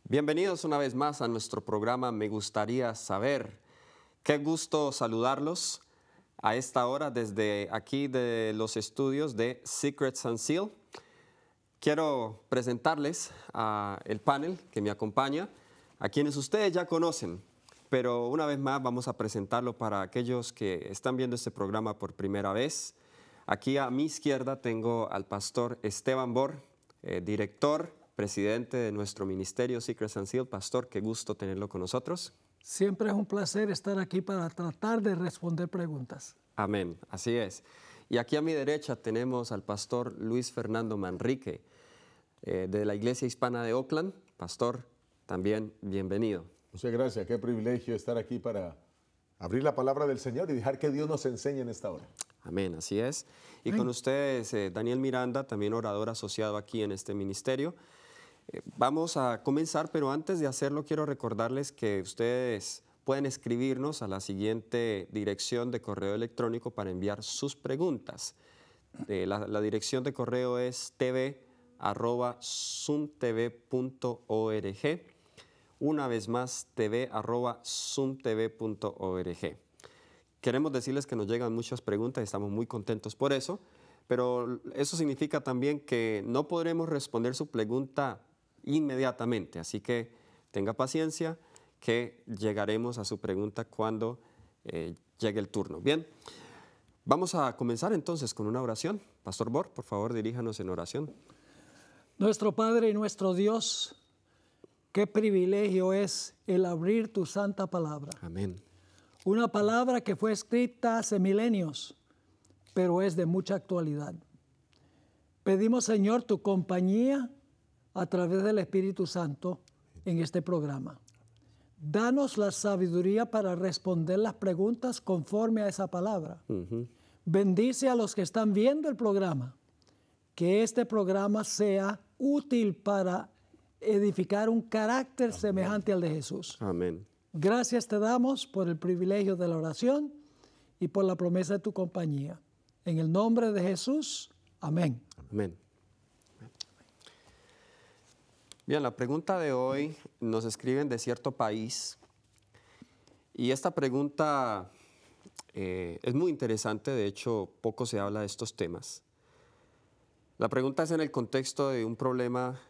Bienvenidos una vez más a nuestro programa Me Gustaría Saber. Qué gusto saludarlos a esta hora desde aquí de los estudios de Secrets and Seal. Quiero presentarles el panel que me acompaña, a quienes ustedes ya conocen, pero una vez más vamos a presentarlo para aquellos que están viendo este programa por primera vez. Aquí a mi izquierda tengo al pastor Esteban Bor, director, presidente de nuestro ministerio Secrets and Seal. Pastor, qué gusto tenerlo con nosotros. Siempre es un placer estar aquí para tratar de responder preguntas. Amén, así es. Y aquí a mi derecha tenemos al pastor Luis Fernando Manrique, de la Iglesia Hispana de Oakland. Pastor, también bienvenido. Muchas gracias, qué privilegio estar aquí para abrir la palabra del Señor y dejar que Dios nos enseñe en esta hora. Amén, así es. Y con ustedes, Daniel Miranda, también orador asociado aquí en este ministerio. Vamos a comenzar, pero antes de hacerlo quiero recordarles que ustedes pueden escribirnos a la siguiente dirección de correo electrónico para enviar sus preguntas. La dirección de correo es tv@zoomtv.org. Una vez más, tv@zoomtv.org. Queremos decirles que nos llegan muchas preguntas y estamos muy contentos por eso, pero eso significa también que no podremos responder su pregunta inmediatamente, así que tenga paciencia que llegaremos a su pregunta cuando llegue el turno. Bien, vamos a comenzar entonces con una oración. Pastor Bor, por favor, diríjanos en oración. Nuestro Padre y nuestro Dios, qué privilegio es el abrir tu santa palabra. Amén. Una palabra que fue escrita hace milenios, pero es de mucha actualidad. Pedimos, Señor, tu compañía a través del Espíritu Santo en este programa. Danos la sabiduría para responder las preguntas conforme a esa palabra. Bendice a los que están viendo el programa. Que este programa sea útil para edificar un carácter semejante al de Jesús. Amén. Gracias te damos por el privilegio de la oración y por la promesa de tu compañía. En el nombre de Jesús, amén. Amén. Bien, la pregunta de hoy nos escriben de cierto país y esta pregunta es muy interesante, de hecho poco se habla de estos temas. La pregunta es en el contexto de un problema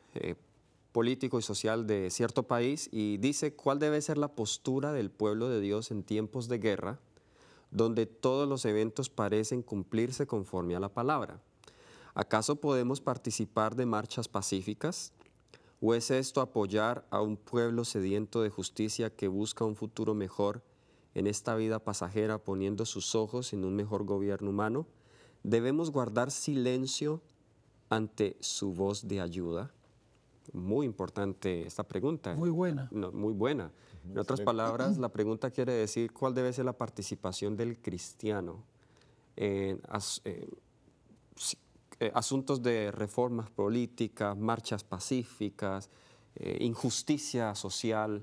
político y social de cierto país y dice cuál debe ser la postura del pueblo de Dios en tiempos de guerra, donde todos los eventos parecen cumplirse conforme a la palabra. ¿Acaso podemos participar de marchas pacíficas? ¿O es esto apoyar a un pueblo sediento de justicia que busca un futuro mejor en esta vida pasajera poniendo sus ojos en un mejor gobierno humano? ¿Debemos guardar silencio ante su voz de ayuda? Muy importante esta pregunta. Muy buena. No, muy buena. En otras palabras, la pregunta quiere decir cuál debe ser la participación del cristiano en asuntos de reformas políticas, marchas pacíficas, injusticia social.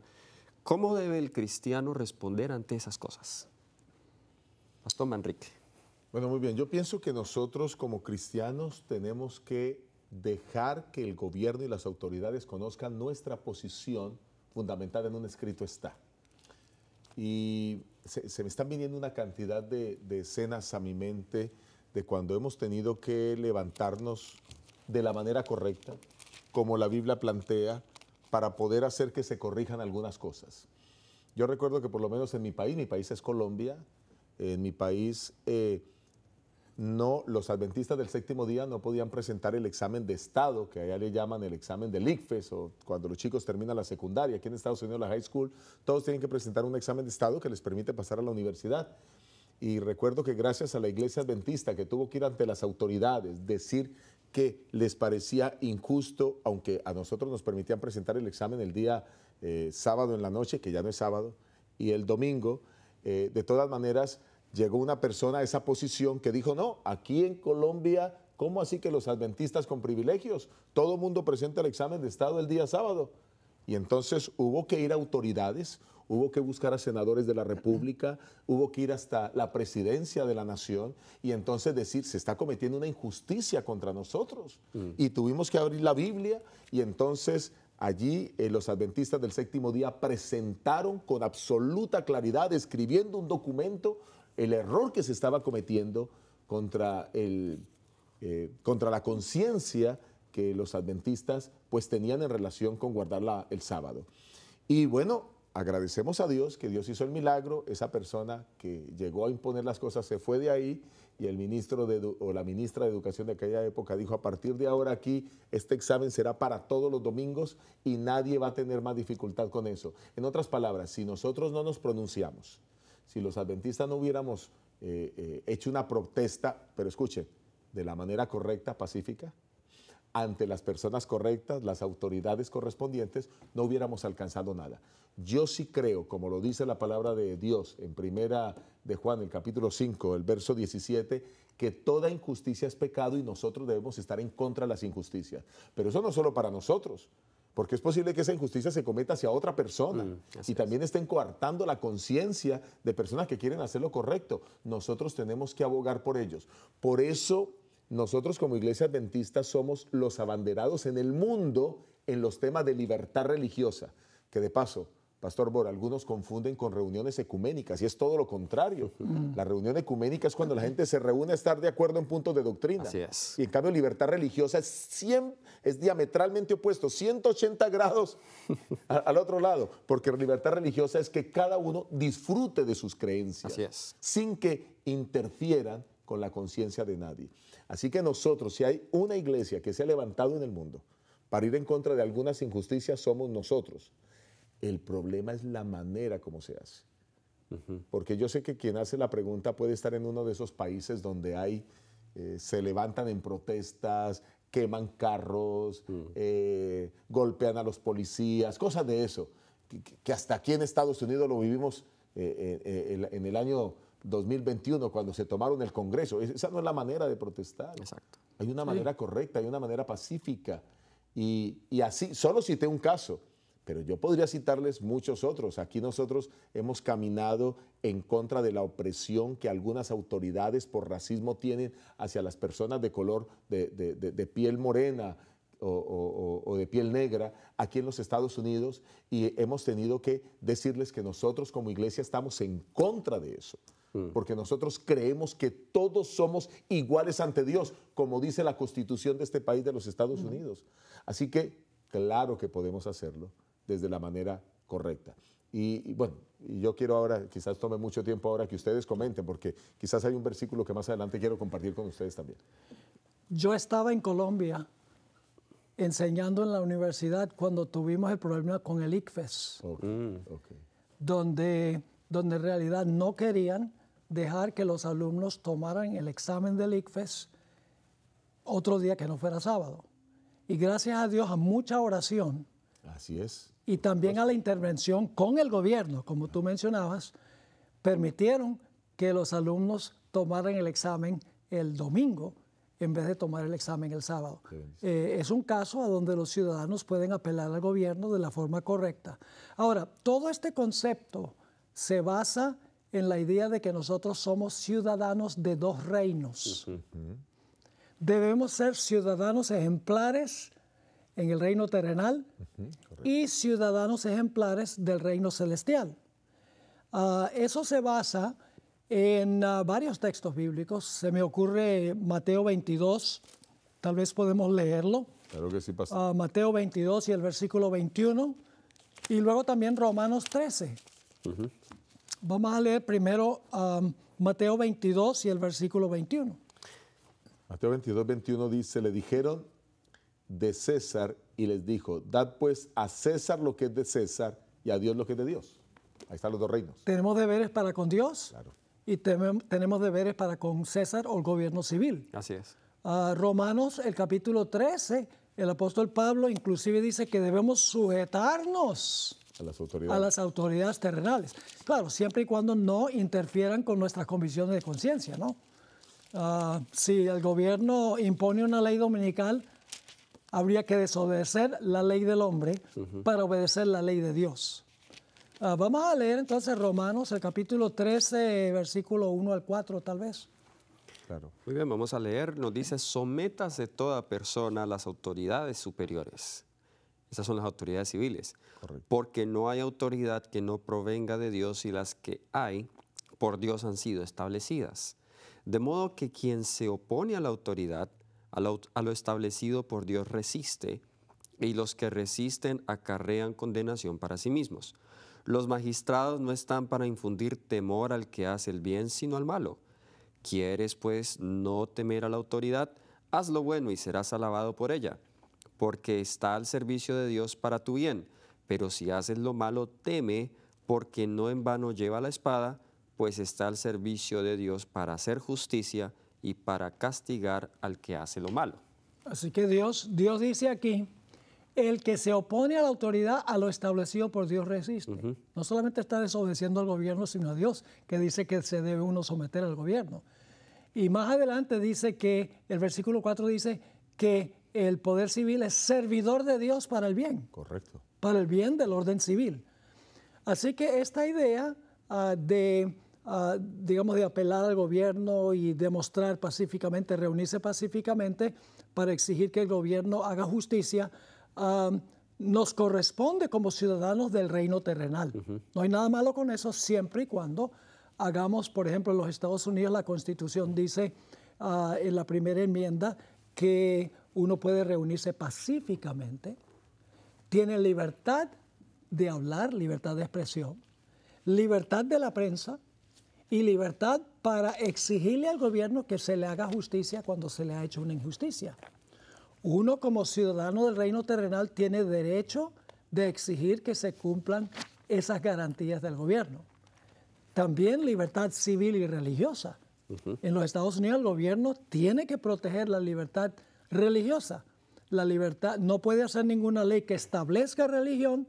¿Cómo debe el cristiano responder ante esas cosas? Pastor Manrique. Bueno, muy bien. Yo pienso que nosotros como cristianos tenemos que dejar que el gobierno y las autoridades conozcan nuestra posición fundamentada en un escrito está. Y se me están viniendo una cantidad de escenas a mi mente de cuando hemos tenido que levantarnos de la manera correcta, como la Biblia plantea, para poder hacer que se corrijan algunas cosas. Yo recuerdo que por lo menos en mi país es Colombia, en mi país los adventistas del séptimo día no podían presentar el examen de estado, que allá le llaman el examen del ICFES, o cuando los chicos terminan la secundaria. Aquí en Estados Unidos la high school, todos tienen que presentar un examen de estado que les permite pasar a la universidad. Y recuerdo que gracias a la iglesia adventista, que tuvo que ir ante las autoridades, decir que les parecía injusto, aunque a nosotros nos permitían presentar el examen el día sábado en la noche, que ya no es sábado, y el domingo, de todas maneras, llegó una persona a esa posición que dijo, no, aquí en Colombia, ¿cómo así que los adventistas con privilegios? Todo mundo presenta el examen de estado el día sábado. Y entonces hubo que ir a autoridades, hubo que buscar a senadores de la República, hubo que ir hasta la presidencia de la nación y entonces decir, se está cometiendo una injusticia contra nosotros. Y tuvimos que abrir la Biblia y entonces Allí los adventistas del séptimo día presentaron con absoluta claridad, escribiendo un documento, el error que se estaba cometiendo contra la conciencia que los adventistas pues tenían en relación con guardar el sábado. Y bueno, agradecemos a Dios que Dios hizo el milagro. Esa persona que llegó a imponer las cosas se fue de ahí y el ministro o la ministra de Educación de aquella época dijo: a partir de ahora aquí este examen será para todos los domingos y nadie va a tener más dificultad con eso. En otras palabras, si nosotros no nos pronunciamos, si los adventistas no hubiéramos hecho una protesta, pero escuche, de la manera correcta, pacífica, ante las personas correctas, las autoridades correspondientes, no hubiéramos alcanzado nada. Yo sí creo, como lo dice la palabra de Dios en primera de Juan, el capítulo 5, el verso 17, que toda injusticia es pecado y nosotros debemos estar en contra de las injusticias. Pero eso no solo para nosotros, porque es posible que esa injusticia se cometa hacia otra persona y también estén coartando la conciencia de personas que quieren hacer lo correcto. Nosotros tenemos que abogar por ellos. Por eso nosotros como Iglesia Adventista somos los abanderados en el mundo en los temas de libertad religiosa, que de paso, Pastor Bor, algunos confunden con reuniones ecuménicas y es todo lo contrario. La reunión ecuménica es cuando la gente se reúne a estar de acuerdo en puntos de doctrina. Así es. Y en cambio libertad religiosa es diametralmente opuesto, 180 grados al otro lado, porque libertad religiosa es que cada uno disfrute de sus creencias. Así es. Sin que interfieran con la conciencia de nadie. Así que nosotros, si hay una iglesia que se ha levantado en el mundo para ir en contra de algunas injusticias, somos nosotros. El problema es la manera como se hace. Porque yo sé que quien hace la pregunta puede estar en uno de esos países donde se levantan en protestas, queman carros, golpean a los policías, cosas de eso, que hasta aquí en Estados Unidos lo vivimos en el año 2021, cuando se tomaron el Congreso. Esa no es la manera de protestar. Exacto. Hay una manera correcta, hay una manera pacífica. Y así, solo cité un caso, pero yo podría citarles muchos otros. Aquí nosotros hemos caminado en contra de la opresión que algunas autoridades por racismo tienen hacia las personas de color de piel morena o de piel negra aquí en los Estados Unidos, y hemos tenido que decirles que nosotros como iglesia estamos en contra de eso. Porque nosotros creemos que todos somos iguales ante Dios, como dice la Constitución de este país, de los Estados Unidos. Así que, claro que podemos hacerlo desde la manera correcta. Y bueno, yo quiero ahora, quizás tome mucho tiempo ahora que ustedes comenten, porque quizás hay un versículo que más adelante quiero compartir con ustedes también. Yo estaba en Colombia enseñando en la universidad cuando tuvimos el problema con el ICFES, donde en realidad no querían dejar que los alumnos tomaran el examen del ICFES otro día que no fuera sábado. Y gracias a Dios, a mucha oración. Así es. Y también a la intervención con el gobierno, como tú mencionabas, permitieron que los alumnos tomaran el examen el domingo en vez de tomar el examen el sábado. Es un caso a donde los ciudadanos pueden apelar al gobierno de la forma correcta. Ahora, todo este concepto se basa en la idea de que nosotros somos ciudadanos de dos reinos. Debemos ser ciudadanos ejemplares en el reino terrenal y ciudadanos ejemplares del reino celestial. Eso se basa en varios textos bíblicos. Se me ocurre Mateo 22, tal vez podemos leerlo. Claro que sí, pastor. Mateo 22 y el versículo 21, y luego también Romanos 13. Vamos a leer primero Mateo 22 y el versículo 21. Mateo 22, 21 dice: le dijeron de César y les dijo: dad pues a César lo que es de César y a Dios lo que es de Dios. Ahí están los dos reinos. Tenemos deberes para con Dios, Claro. y tenemos deberes para con César o el gobierno civil. Así es. Romanos, el capítulo 13, el apóstol Pablo inclusive dice que debemos sujetarnos A las autoridades terrenales. Claro, siempre y cuando no interfieran con nuestras convicciones de conciencia, ¿no? Si el gobierno impone una ley dominical, habría que desobedecer la ley del hombre para obedecer la ley de Dios. Vamos a leer entonces Romanos, el capítulo 13, versículo 1 al 4, tal vez. Claro. Muy bien, vamos a leer. Nos dice: sométase toda persona a las autoridades superiores, Esas son las autoridades civiles. Correcto. Porque no hay autoridad que no provenga de Dios y las que hay por Dios han sido establecidas. De modo que quien se opone a la autoridad, a lo establecido por Dios resiste, y los que resisten acarrean condenación para sí mismos. Los magistrados no están para infundir temor al que hace el bien, sino al malo. ¿Quieres, pues, no temer a la autoridad? Haz lo bueno y serás alabado por ella, porque está al servicio de Dios para tu bien. Pero si haces lo malo, teme, porque no en vano lleva la espada, pues está al servicio de Dios para hacer justicia y para castigar al que hace lo malo. Así que Dios dice aquí, el que se opone a la autoridad, a lo establecido por Dios resiste. No solamente está desobedeciendo al gobierno, sino a Dios, que dice que se debe uno someter al gobierno. Y más adelante dice que, el versículo 4 dice que el poder civil es servidor de Dios para el bien. Correcto. Para el bien del orden civil. Así que esta idea digamos, de apelar al gobierno y demostrar pacíficamente, reunirse pacíficamente para exigir que el gobierno haga justicia, nos corresponde como ciudadanos del reino terrenal. No hay nada malo con eso siempre y cuando hagamos, por ejemplo, en los Estados Unidos la Constitución dice en la primera enmienda que uno puede reunirse pacíficamente, tiene libertad de hablar, libertad de expresión, libertad de la prensa y libertad para exigirle al gobierno que se le haga justicia cuando se le ha hecho una injusticia. Uno como ciudadano del reino terrenal tiene derecho de exigir que se cumplan esas garantías del gobierno. También libertad civil y religiosa. En los Estados Unidos el gobierno tiene que proteger la libertad religiosa. La libertad no puede hacer ninguna ley que establezca religión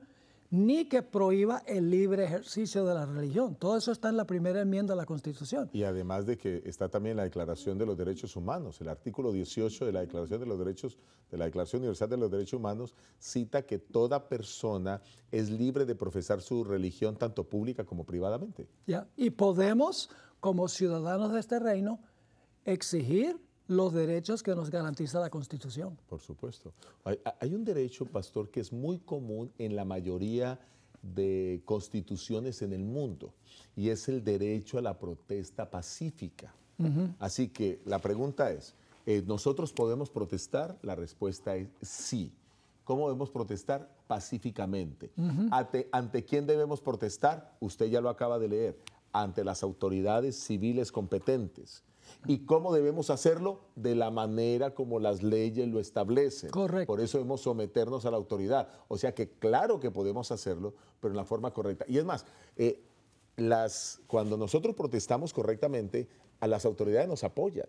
ni que prohíba el libre ejercicio de la religión. Todo eso está en la primera enmienda de la Constitución. Y además de que está también la Declaración de los Derechos Humanos. El artículo 18 de la Declaración de la Declaración Universal de los Derechos Humanos cita que toda persona es libre de profesar su religión tanto pública como privadamente. ¿Ya? Y podemos, como ciudadanos de este reino, exigir los derechos que nos garantiza la Constitución. Por supuesto. Hay un derecho, pastor, que es muy común en la mayoría de constituciones en el mundo, y es el derecho a la protesta pacífica. Así que la pregunta es, ¿nosotros podemos protestar? La respuesta es sí. ¿Cómo debemos protestar? Pacíficamente. ¿Ante quién debemos protestar? Usted ya lo acaba de leer. Ante las autoridades civiles competentes. ¿Y cómo debemos hacerlo? De la manera como las leyes lo establecen. Correcto. Por eso debemos someternos a la autoridad. O sea que claro que podemos hacerlo, pero en la forma correcta. Y es más, cuando nosotros protestamos correctamente, a las autoridades nos apoyan.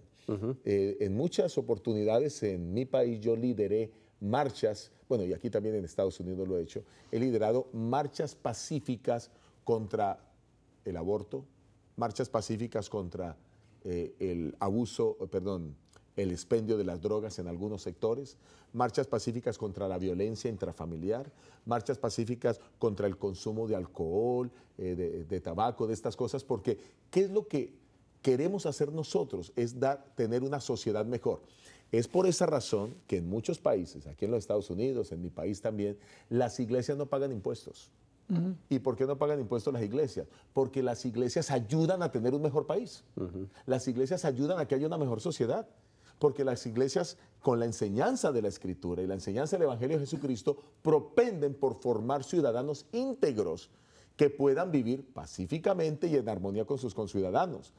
En muchas oportunidades en mi país yo lideré marchas, bueno, y aquí también en Estados Unidos lo he hecho, he liderado marchas pacíficas contra el aborto, marchas pacíficas contra el expendio de las drogas en algunos sectores, marchas pacíficas contra la violencia intrafamiliar, marchas pacíficas contra el consumo de alcohol, de tabaco, de estas cosas, porque ¿qué es lo que queremos hacer nosotros? Es tener una sociedad mejor. Es por esa razón que en muchos países, aquí en los Estados Unidos, en mi país también, las iglesias no pagan impuestos. ¿Y por qué no pagan impuestos las iglesias? Porque las iglesias ayudan a tener un mejor país. Las iglesias ayudan a que haya una mejor sociedad. Porque las iglesias, con la enseñanza de la Escritura y la enseñanza del Evangelio de Jesucristo, propenden por formar ciudadanos íntegros que puedan vivir pacíficamente y en armonía con sus conciudadanos.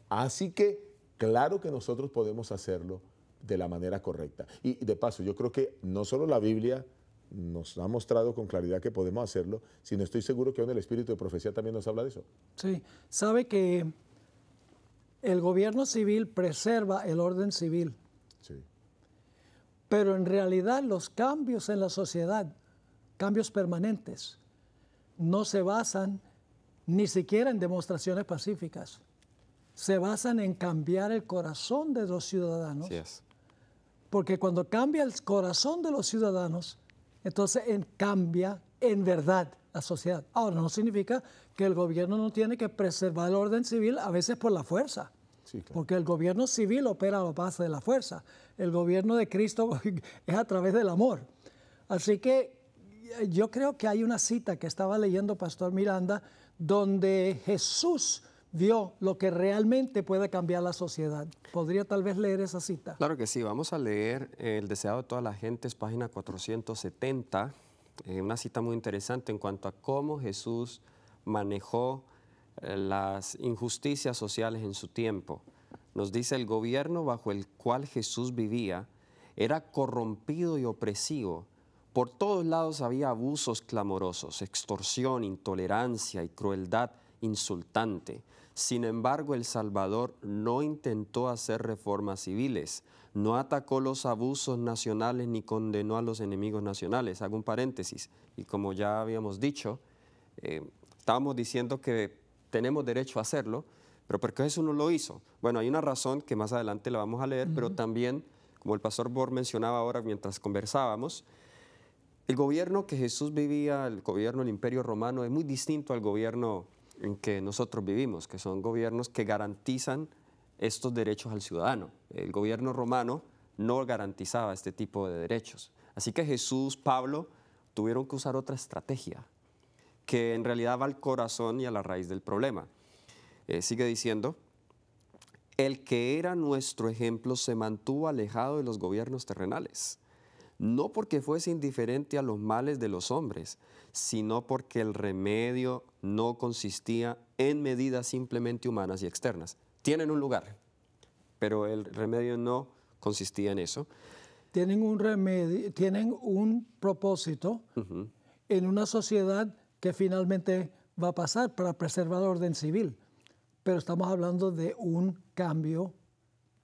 Así que, claro que nosotros podemos hacerlo de la manera correcta. Y de paso, yo creo que no solo la Biblia nos ha mostrado con claridad que podemos hacerlo, sino estoy seguro que aún el Espíritu de Profecía también nos habla de eso. Sí, sabe que el gobierno civil preserva el orden civil, Sí. pero en realidad los cambios en la sociedad, cambios permanentes, no se basan ni siquiera en demostraciones pacíficas. Se basan en cambiar el corazón de los ciudadanos. Así es. Porque cuando cambia el corazón de los ciudadanos, entonces cambia en verdad la sociedad. Ahora, no significa que el gobierno no tiene que preservar el orden civil a veces por la fuerza. Sí, claro. Porque el gobierno civil opera a base de la fuerza. El gobierno de Cristo es a través del amor. Así que yo creo que hay una cita que estaba leyendo Pastor Miranda donde Jesús vio lo que realmente puede cambiar la sociedad. ¿Podría tal vez leer esa cita? Claro que sí, vamos a leer El deseado de todas las gentes, página 470, una cita muy interesante en cuanto a cómo Jesús manejó las injusticias sociales en su tiempo. Nos dice: el gobierno bajo el cual Jesús vivía era corrompido y opresivo. Por todos lados había abusos clamorosos, extorsión, intolerancia y crueldad insultante. Sin embargo, el Salvador no intentó hacer reformas civiles, no atacó los abusos nacionales ni condenó a los enemigos nacionales. Hago un paréntesis, y como ya habíamos dicho, estábamos diciendo que tenemos derecho a hacerlo, pero ¿por qué Jesús no lo hizo? Bueno, hay una razón que más adelante la vamos a leer, pero también, como el pastor Bor mencionaba ahora mientras conversábamos, el gobierno que Jesús vivía, el gobierno del Imperio Romano, es muy distinto al gobierno en que nosotros vivimos, que son gobiernos que garantizan estos derechos al ciudadano. El gobierno romano no garantizaba este tipo de derechos. Así que Jesús, Pablo, tuvieron que usar otra estrategia, que en realidad va al corazón y a la raíz del problema. Sigue diciendo: el que era nuestro ejemplo se mantuvo alejado de los gobiernos terrenales, no porque fuese indiferente a los males de los hombres, sino porque el remedio no consistía en medidas simplemente humanas y externas. Tienen un lugar, pero el remedio no consistía en eso. Tienen un remedio, tienen un propósito en una sociedad que finalmente va a pasar para preservar el orden civil. Pero estamos hablando de un cambio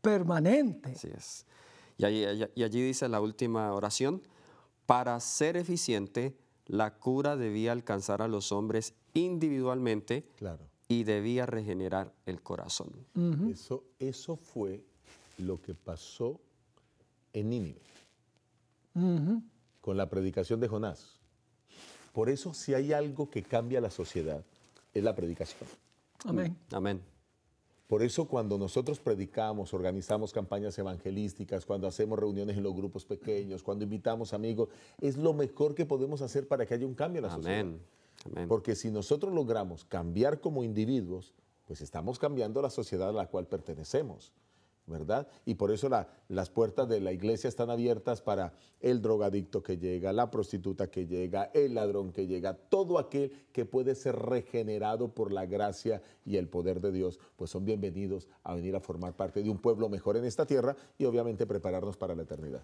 permanente. Así es. Y allí dice la última oración: para ser eficiente, la cura debía alcanzar a los hombres individualmente, Claro. y debía regenerar el corazón. Eso fue lo que pasó en Nínive con la predicación de Jonás. Por eso, si hay algo que cambia la sociedad, es la predicación. Amén. Amén. Por eso, cuando nosotros predicamos, organizamos campañas evangelísticas, cuando hacemos reuniones en los grupos pequeños, cuando invitamos amigos, es lo mejor que podemos hacer para que haya un cambio en la sociedad. Amén. Amén. Porque si nosotros logramos cambiar como individuos, pues estamos cambiando la sociedad a la cual pertenecemos, ¿verdad? Y por eso las puertas de la iglesia están abiertas para el drogadicto que llega, la prostituta que llega, el ladrón que llega, todo aquel que puede ser regenerado por la gracia y el poder de Dios, pues son bienvenidos a venir a formar parte de un pueblo mejor en esta tierra y obviamente prepararnos para la eternidad.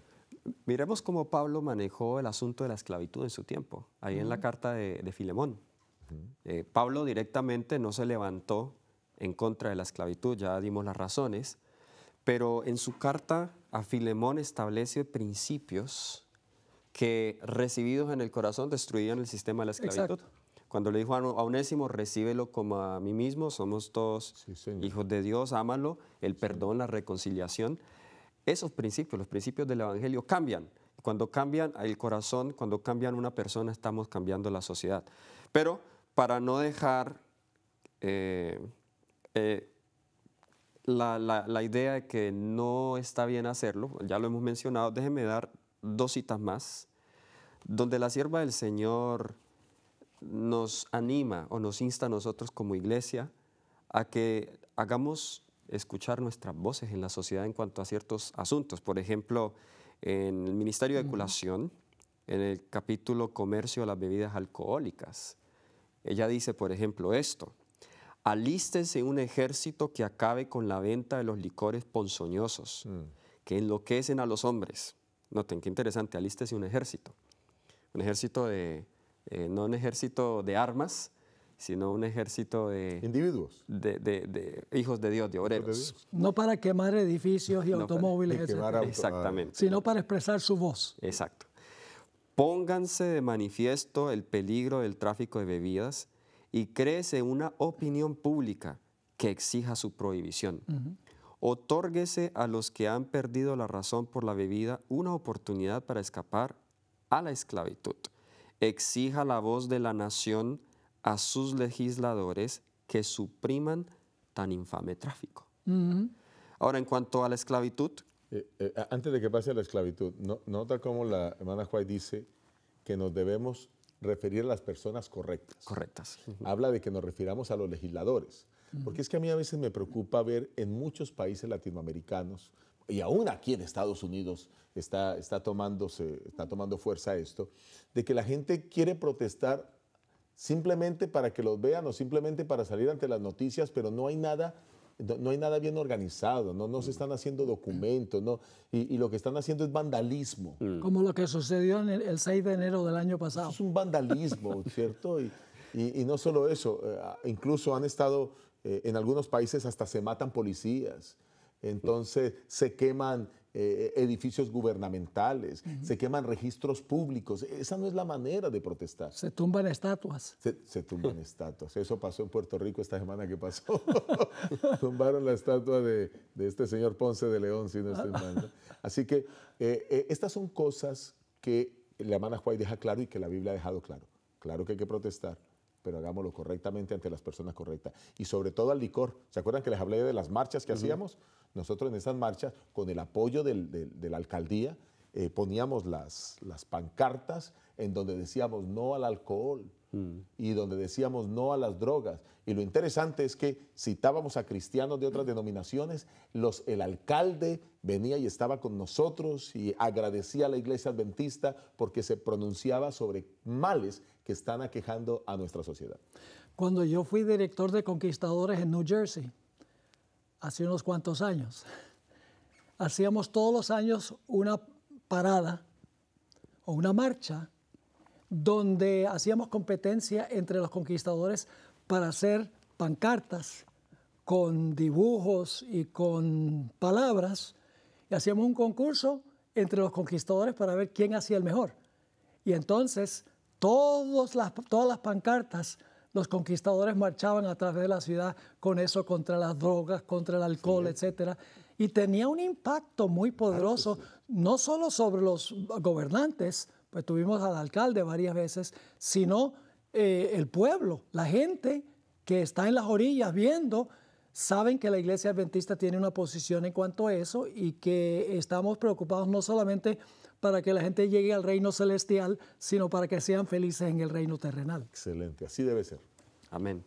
Miremos cómo Pablo manejó el asunto de la esclavitud en su tiempo, ahí en la carta de Filemón. Pablo directamente no se levantó en contra de la esclavitud, ya dimos las razones, pero en su carta a Filemón establece principios que, recibidos en el corazón, destruían el sistema de la esclavitud. Exacto. Cuando le dijo a Onésimo: recíbelo como a mí mismo, somos todos hijos de Dios, ámalo, el perdón, la reconciliación. Esos principios, los principios del Evangelio cambian. Cuando cambian el corazón, cuando cambian una persona, estamos cambiando la sociedad. Pero para no dejar la idea de que no está bien hacerlo, ya lo hemos mencionado, déjenme dar dos citas más, donde la sierva del Señor nos anima o nos insta a nosotros como iglesia a que hagamos escuchar nuestras voces en la sociedad en cuanto a ciertos asuntos. Por ejemplo, en el Ministerio de Curación, en el capítulo Comercio de las Bebidas Alcohólicas, ella dice, por ejemplo, esto: alístense un ejército que acabe con la venta de los licores ponzoñosos, que enloquecen a los hombres. Noten, qué interesante, alístese un ejército. Un ejército no un ejército de armas, sino un ejército de individuos, de hijos de Dios, de obreros. No para quemar edificios y automóviles, etcétera, Exactamente. sino para expresar su voz. Exacto. Pónganse de manifiesto el peligro del tráfico de bebidas y créese una opinión pública que exija su prohibición. Otórguese a los que han perdido la razón por la bebida una oportunidad para escapar a la esclavitud. Exija la voz de la nación a sus legisladores que supriman tan infame tráfico. Ahora, en cuanto a la esclavitud, antes de que pase a la esclavitud, nota cómo la hermana White dice que nos debemos referir a las personas correctas. Correctas. Habla de que nos refiramos a los legisladores. Porque es que a mí a veces me preocupa ver en muchos países latinoamericanos, y aún aquí en Estados Unidos está tomando fuerza esto, de que la gente quiere protestar simplemente para que los vean o simplemente para salir ante las noticias, pero no hay nada bien organizado, no se están haciendo documentos, y lo que están haciendo es vandalismo. Como lo que sucedió en el 6 de enero del año pasado. Eso es un vandalismo, ¿cierto? Y no solo eso, incluso han estado, en algunos países hasta se matan policías, entonces se queman edificios gubernamentales, se queman registros públicos. Esa no es la manera de protestar. Se tumban estatuas. Se tumban estatuas. Eso pasó en Puerto Rico esta semana que pasó. Tumbaron la estatua de este señor Ponce de León, si no estoy mal, ¿no? Así que estas son cosas que la hermana White deja claro y que la Biblia ha dejado claro. Claro que hay que protestar, pero hagámoslo correctamente ante las personas correctas. Y sobre todo al licor. ¿Se acuerdan que les hablé de las marchas que hacíamos? Nosotros en esas marchas, con el apoyo de la alcaldía, poníamos las pancartas en donde decíamos no al alcohol y donde decíamos no a las drogas. Y lo interesante es que citábamos a cristianos de otras denominaciones, el alcalde venía y estaba con nosotros y agradecía a la iglesia adventista porque se pronunciaba sobre males que están aquejando a nuestra sociedad. Cuando yo fui director de Conquistadores en New Jersey, hace unos cuantos años, hacíamos todos los años una parada o una marcha donde hacíamos competencia entre los conquistadores para hacer pancartas con dibujos y con palabras, y hacíamos un concurso entre los conquistadores para ver quién hacía el mejor. Y entonces todas las pancartas, los conquistadores marchaban a través de la ciudad con eso, contra las drogas, contra el alcohol, etcétera, y tenía un impacto muy poderoso, no solo sobre los gobernantes, pues tuvimos al alcalde varias veces, sino el pueblo, la gente que está en las orillas viendo, saben que la iglesia adventista tiene una posición en cuanto a eso y que estamos preocupados no solamente para que la gente llegue al reino celestial, sino para que sean felices en el reino terrenal. Excelente, así debe ser. Amén.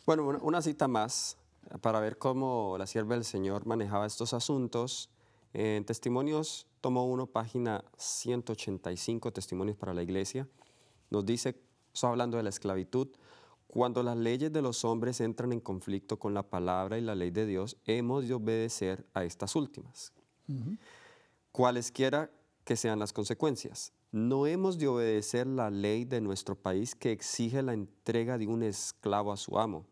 Bueno, una cita más para ver cómo la sierva del Señor manejaba estos asuntos. En Testimonios, tomo 1, página 185, Testimonios para la Iglesia. Nos dice, está hablando de la esclavitud, cuando las leyes de los hombres entran en conflicto con la palabra y la ley de Dios, hemos de obedecer a estas últimas. Cualesquiera que sean las consecuencias. No hemos de obedecer la ley de nuestro país que exige la entrega de un esclavo a su amo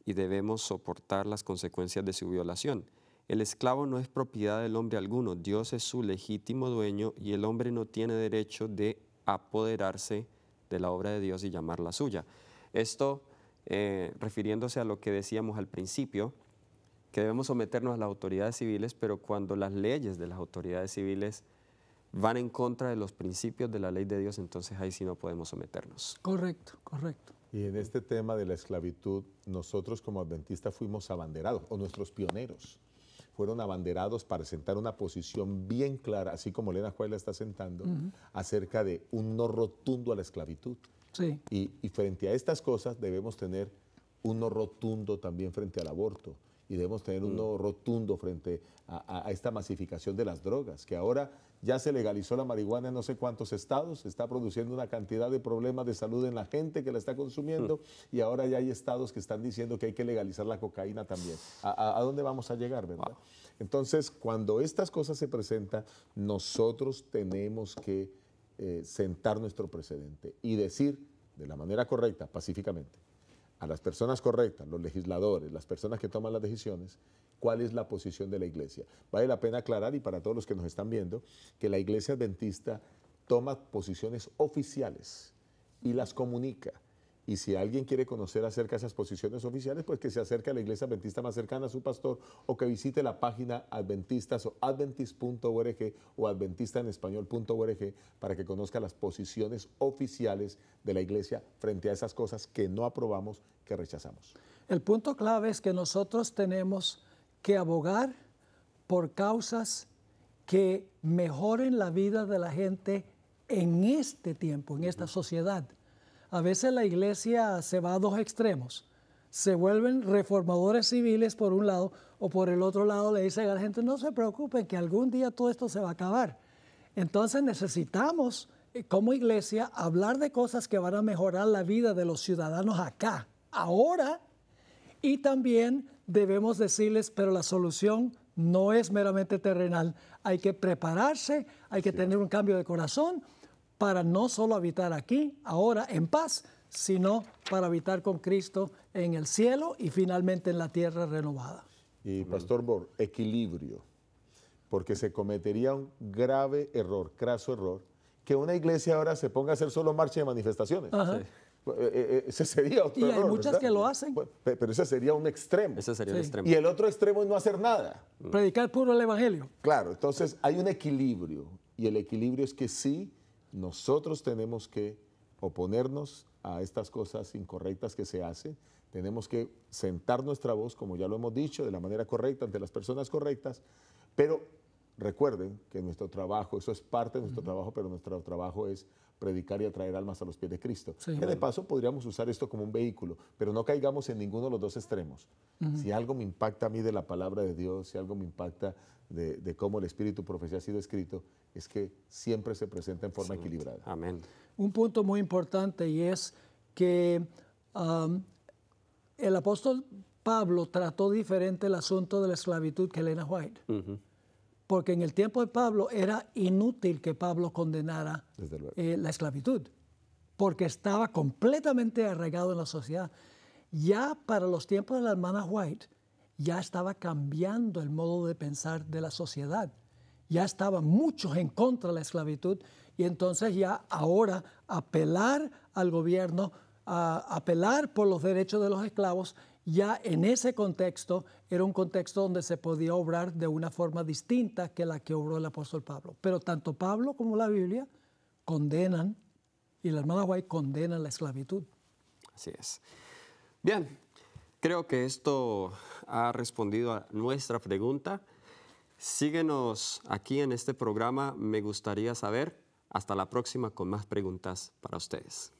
y debemos soportar las consecuencias de su violación. El esclavo no es propiedad del hombre alguno, Dios es su legítimo dueño y el hombre no tiene derecho de apoderarse de la obra de Dios y llamarla suya. Esto refiriéndose a lo que decíamos al principio, que debemos someternos a las autoridades civiles, pero cuando las leyes de las autoridades civiles van en contra de los principios de la ley de Dios, entonces ahí sí no podemos someternos. Correcto, correcto. Y en este tema de la esclavitud, nosotros como adventistas fuimos abanderados, o nuestros pioneros fueron abanderados para sentar una posición bien clara, así como Elena White la está sentando, acerca de un no rotundo a la esclavitud. Sí. Y frente a estas cosas debemos tener un no rotundo también frente al aborto. Y debemos tener un no rotundo frente a esta masificación de las drogas, que ahora ya se legalizó la marihuana en no sé cuántos estados, está produciendo una cantidad de problemas de salud en la gente que la está consumiendo, y ahora ya hay estados que están diciendo que hay que legalizar la cocaína también. ¿A dónde vamos a llegar, verdad? Wow. Entonces, cuando estas cosas se presentan, nosotros tenemos que sentar nuestro precedente y decir de la manera correcta, pacíficamente, a las personas correctas, los legisladores, las personas que toman las decisiones, cuál es la posición de la iglesia. Vale la pena aclarar, y para todos los que nos están viendo, que la iglesia adventista toma posiciones oficiales y las comunica. Y si alguien quiere conocer acerca de esas posiciones oficiales, pues que se acerque a la iglesia adventista más cercana a su pastor, o que visite la página adventistas o adventist.org o adventistaenespañol.org para que conozca las posiciones oficiales de la iglesia frente a esas cosas que no aprobamos, que rechazamos. El punto clave es que nosotros tenemos que abogar por causas que mejoren la vida de la gente en este tiempo, en esta sociedad. A veces la iglesia se va a dos extremos. Se vuelven reformadores civiles por un lado, o por el otro lado le dicen a la gente, no se preocupen, que algún día todo esto se va a acabar. Entonces necesitamos, como iglesia, hablar de cosas que van a mejorar la vida de los ciudadanos acá, ahora, y también debemos decirles, pero la solución no es meramente terrenal. Hay que prepararse, hay que tener un cambio de corazón para no solo habitar aquí, ahora, en paz, sino para habitar con Cristo en el cielo y finalmente en la tierra renovada. Y Pastor Bor, equilibrio, porque se cometería un grave error, craso error, que una iglesia ahora se ponga a hacer solo marcha de manifestaciones. Ajá. Ese sería otro error. Y hay muchas ¿verdad? que lo hacen. Pero ese sería un extremo. Ese sería el Sí. extremo. Y el otro extremo es no hacer nada. Predicar puro el evangelio. Claro, entonces hay un equilibrio. Y el equilibrio es que sí, nosotros tenemos que oponernos a estas cosas incorrectas que se hacen. Tenemos que sentar nuestra voz, como ya lo hemos dicho, de la manera correcta, ante las personas correctas. Pero recuerden que nuestro trabajo, eso es parte de nuestro trabajo, pero nuestro trabajo es predicar y atraer almas a los pies de Cristo. Sí. Que de paso podríamos usar esto como un vehículo, pero no caigamos en ninguno de los dos extremos. Si algo me impacta a mí de la palabra de Dios, si algo me impacta de cómo el Espíritu Profecía ha sido escrito, es que siempre se presenta en forma equilibrada. Amén. Un punto muy importante y es que el apóstol Pablo trató diferente el asunto de la esclavitud que Elena White. Porque en el tiempo de Pablo era inútil que Pablo condenara Desde luego. la esclavitud, porque estaba completamente arraigado en la sociedad. Ya para los tiempos de la hermana White, ya estaba cambiando el modo de pensar de la sociedad. Ya estaban muchos en contra de la esclavitud y entonces ya ahora apelar al gobierno, apelar por los derechos de los esclavos, ya en ese contexto era un contexto donde se podía obrar de una forma distinta que la que obró el apóstol Pablo. Pero tanto Pablo como la Biblia condenan, y la hermana White condena la esclavitud. Así es. Bien, creo que esto ha respondido a nuestra pregunta. Síguenos aquí en este programa. Me gustaría saber. Hasta la próxima con más preguntas para ustedes.